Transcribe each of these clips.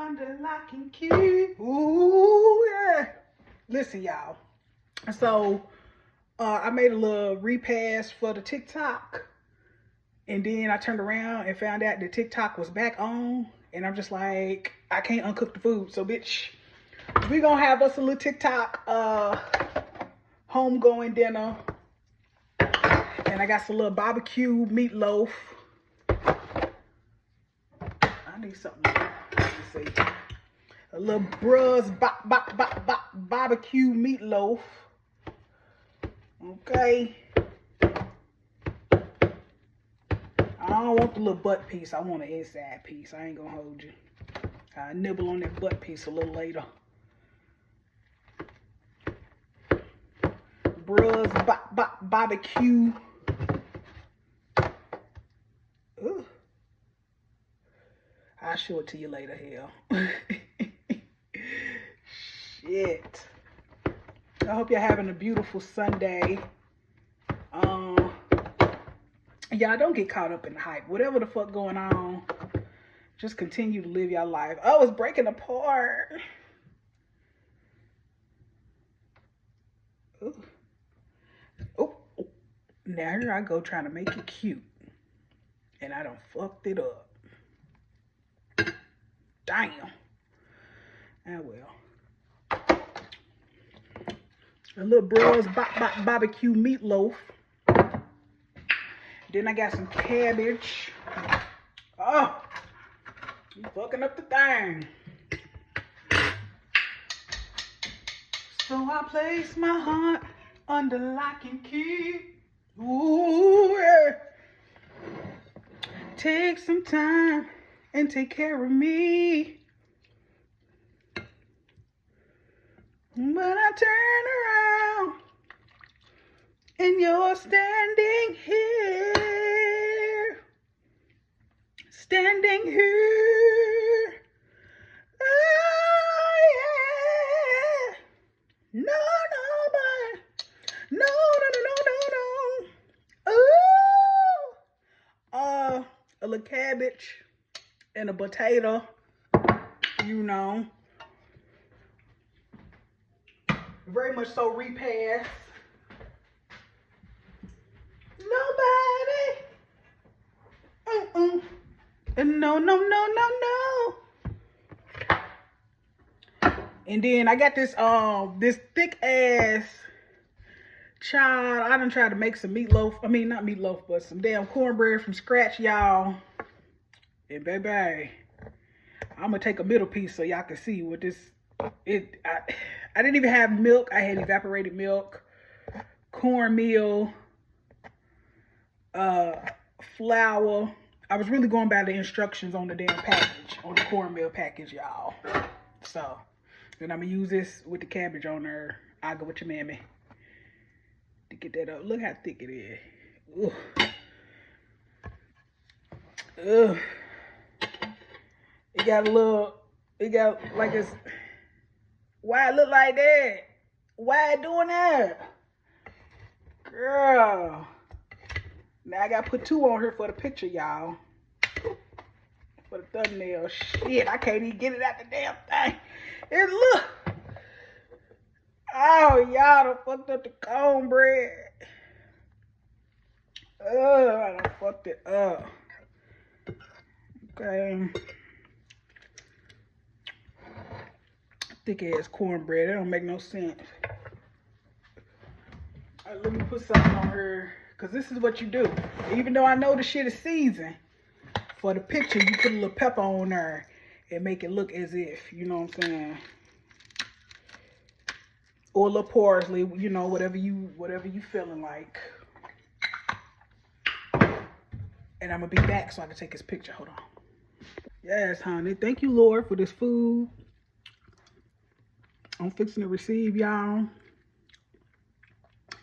under lock and key. Ooh, yeah. Listen, y'all. So, I made a little repass for the TikTok. And then I turned around and found out that TikTok was back on. And I'm just like, I can't uncook the food. So, bitch, we gonna have us a little TikTok homegoing dinner. And I got some little barbecue meatloaf. I need something. Let me see. A little Bruh's barbecue meatloaf. Okay. I don't want the little butt piece. I want an inside piece. I ain't gonna hold you. I'll nibble on that butt piece a little later. Bruh's barbecue. Ooh. I'll show it to you later, hell. Shit. I hope you're having a beautiful Sunday. Y'all don't get caught up in the hype. Whatever the fuck going on, just continue to live your life. Oh, it's breaking apart. Ooh. Oh, now here I go trying to make it cute. And I done fucked it up. Damn. Ah, well. A little Bruh's barbecue meatloaf. Then I got some cabbage. Oh, I'm fucking up the thing. So I place my heart under lock and key. Ooh, yeah. Take some time and take care of me. But I turn around and you're standing here. Standing here. Oh, yeah. No, but no. Ooh. A little cabbage and a potato, you know. Very much so repass. Nobody. No. And then I got this this thick ass child. I done tried to make some meatloaf. I mean, not meatloaf, but some damn cornbread from scratch, y'all. And baby, I'm gonna take a middle piece so y'all can see what this. I didn't even have milk. I had evaporated milk, cornmeal, flour. I was really going by the instructions on the damn package, on the cornmeal package, y'all. So, then I'm gonna use this with the cabbage on there. I'll go with your mammy to get that up. Look how thick it is. Ugh. Ugh. It got like it's. Why it look like that? Why it doing that? Girl. Now I gotta put 2 on here for the picture, y'all. For the thumbnail. Shit, I can't even get it out the damn thing. It look. Oh, y'all done fucked up the cornbread. I done fucked it up. Okay. Thick ass cornbread. That don't make no sense. All right, let me put something on her. Because this is what you do. Even though I know the shit is seasoned, for the picture, you put a little pepper on there and make it look as if, you know what I'm saying? Or a little parsley, you know, whatever you feeling like. And I'm going to be back so I can take this picture. Hold on. Yes, honey. Thank you, Lord, for this food. I'm fixing to receive, y'all.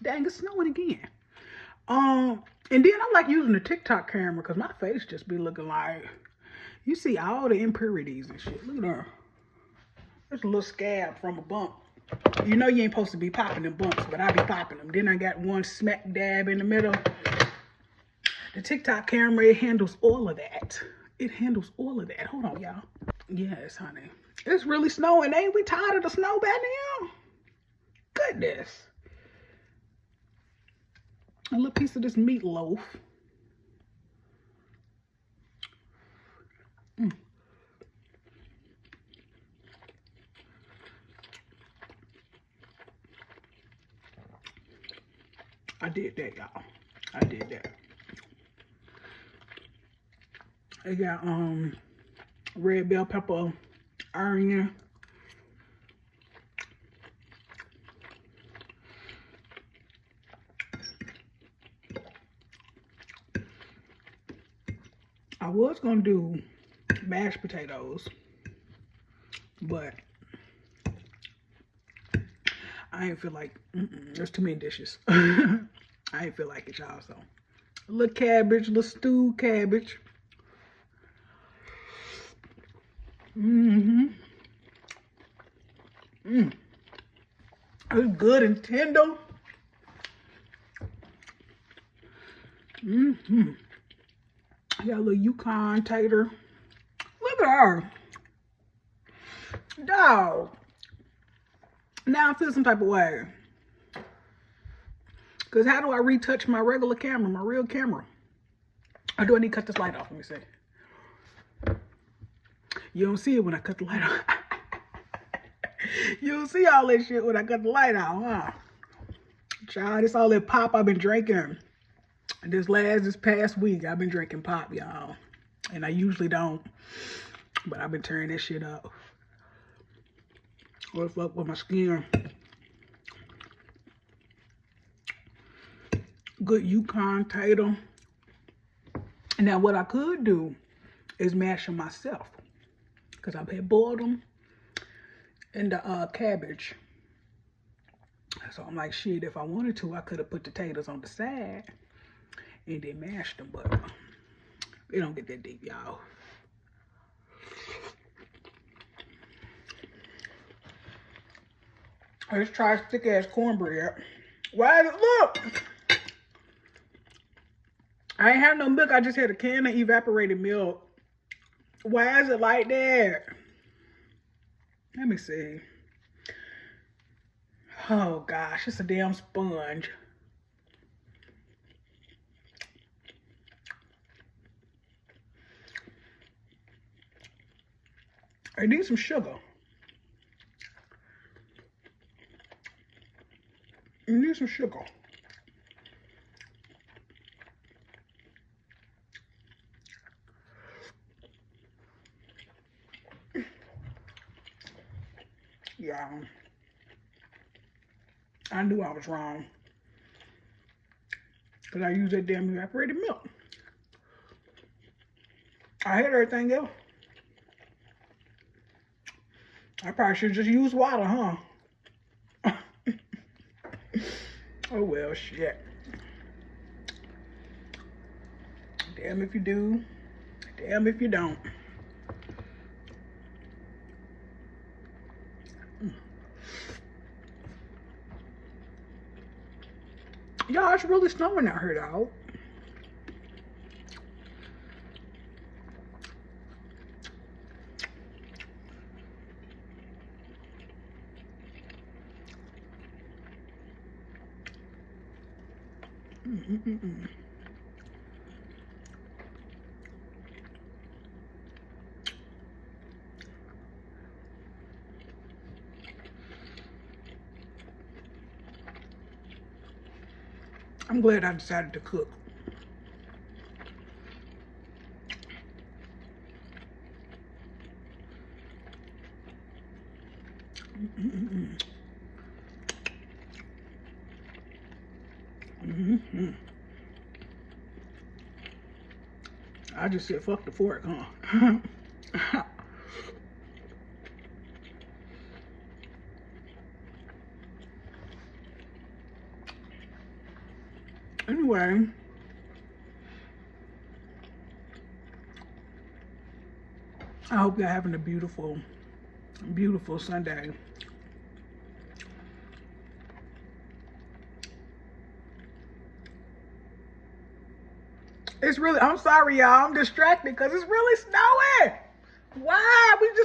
Dang, it's snowing again. And then I like using the TikTok camera because my face just be looking like, you see all the impurities and shit. Look at her. There's a little scab from a bump. You know you ain't supposed to be popping them bumps, but I be popping them. Then I got one smack dab in the middle. The TikTok camera, it handles all of that. It handles all of that. Hold on, y'all. Yes, honey. It's really snowing. Ain't we tired of the snow by now? Goodness. A little piece of this meatloaf. I did that, y'all. I did that. I got red bell pepper, onion. I was gonna do mashed potatoes, but I ain't feel like there's too many dishes. I ain't feel like it, y'all. So a little cabbage, little stewed cabbage. It's good and tender. Got a little Yukon tater. Look at her. Dog. Now I feel some type of way. Because how do I retouch my regular camera, my real camera? Or do I need to cut this light off? Let me see. You don't see it when I cut the light off. You don't see all that shit when I cut the light off, huh? Child, it's all that pop I've been drinking. This past week, I've been drinking pop, y'all. And I usually don't. But I've been tearing that shit up. What's up with my skin? Good Yukon tater. Now, what I could do is mash them myself. Because I've had boiled them in the cabbage. So I'm like, shit, if I wanted to, I could have put the potatoes on the side and then mashed them. But it don't get that deep, y'all. Let's try thick ass cornbread. Why is it, look? I ain't have no milk. I just had a can of evaporated milk. Why is it like that? Let me see. Oh gosh, it's a damn sponge. I need some sugar. I need some sugar. Yeah. I knew I was wrong. Because I used that damn evaporated milk. I had everything else. I probably should just use water, huh? Oh well, shit. Damn if you do. Damn if you don't. Y'all, it's really snowing out here, though. I'm glad I decided to cook. I just said fuck the fork, huh? Anyway, I hope you're having a beautiful, beautiful Sunday. It's really, I'm sorry, y'all. I'm distracted because it's really snowing. Why? We just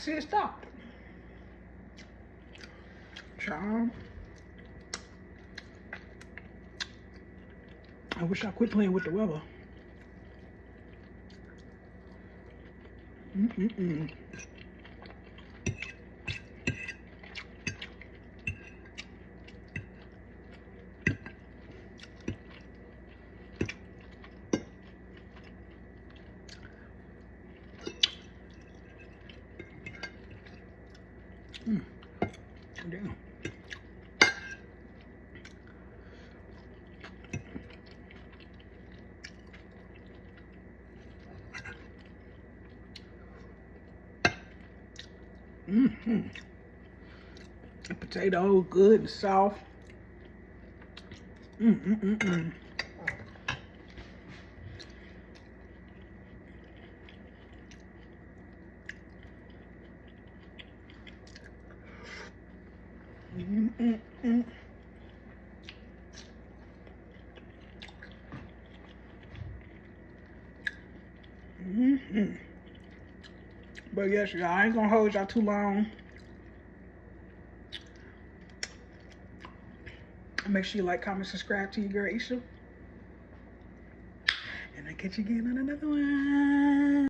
see it stopped. Child. I wish I quit playing with the weather. Mm-mm-mm. Damn. Mm-hmm. The potato good and soft. Mm-mm-mm-mm. Mm-mm-mm. Mm-hmm. But yes, y'all, I ain't gonna hold y'all too long. Make sure you like, comment, subscribe to your girl Isha. And I'll catch you again on another one.